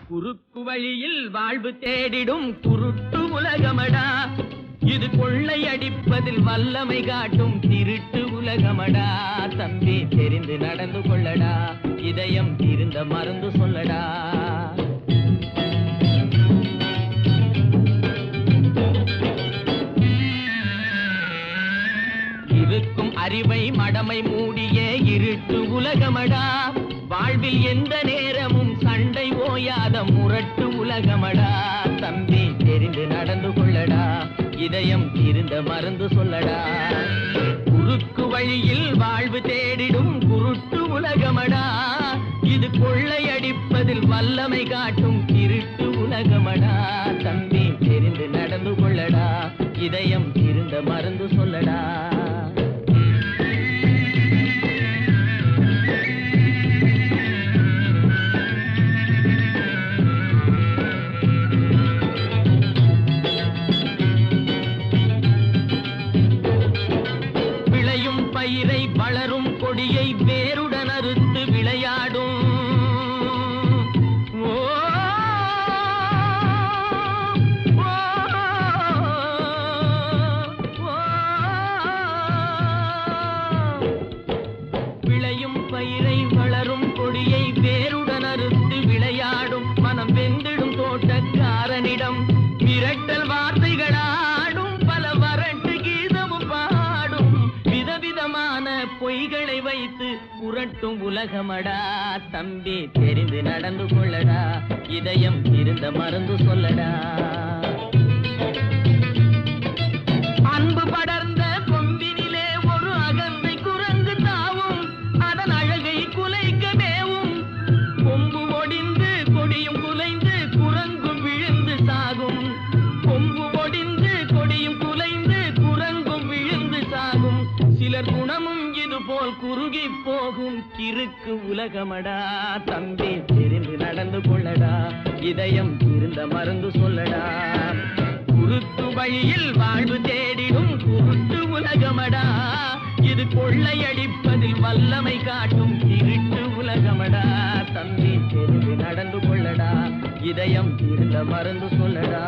குறுக்கு வழியில் வாழ்வு தேடிடும் குருட்டு உலகமடா, இது கொள்ளை அடிப்பதில் வல்லமை காட்டும் திருட்டு உலகமடா. தம்பி தெரிந்து நடந்து கொள்ளடா, இதயம் தீர்ந்த மருந்து சொல்லடா. இருக்கும் அறிவை மடமை மூடிய இருட்டு உலகமடா, வாழ்வில் எந்த நேரமும் சண்டை ஓயாத முரட்டு உலகமடா. தம்பி தெரிந்து நடந்து கொள்ளடா, இதயம் தீர்ந்த மருந்து சொல்லடா. குறுக்கு வழியில் வாழ்வு தேடிடும் குருட்டு உலகமடா, இது கொள்ளை அடிப்பதில் வல்லமை காட்டும் திருட்டு உலகமடா. தம்பி தெரிந்து நடந்து கொள்ளடா, இதயம் தீர்ந்த மருந்து சொல்லடா. பயிரை வளரும் கொடியை வேருடன் அறுத்து விளையாடும் விளையும் பயிரை வளரும் கொடியை வேருடன் அறுத்து விளையாடும் மனம் வெந்திடும் தோட்டக்காரனிடம் மிரட்டல் வார்த்தைகளாடும் பல வரட்டு கீதமும் பாடும் விதவிதமான பொய்களை வைத்து புரட்டும் உலகமடா. தம்பி தெரிந்து நடந்து கொள்ளடா, இதயம் இருந்த மருந்து சொல்லடா. அன்பு படர்ந்த கொம்பினிலே ஒரு அகந்தை குரங்கு தாவும், அதன் அழகை குலைக்க மேவும். கொம்பு ஒடிந்து கொடியும் குலைந்து குரங்கும் விழுந்து சாகும். கொம்பு ஒடிந்து கொடியும் குலைந்து குரங்கும் விழுந்து சாகும். சிலர் குணமும் இது போல் குறுகி போகும் கிறுக்கு உலகமடா. தம்பி தெரிந்து நடந்து கொள்ளடா, இதயம் இருந்த மருந்து சொல்லடா. குறுக்கு வழியில் வாழ்வு தேடிடும் குருட்டு உலகமடா, இது கொள்ளையடிப்பதில் வல்லமை காட்டும் திருட்டு உலகமடா. தம்பி தெரிந்து நடந்து கொள்ளடா, இதயம் இருந்த மருந்து சொல்லடா.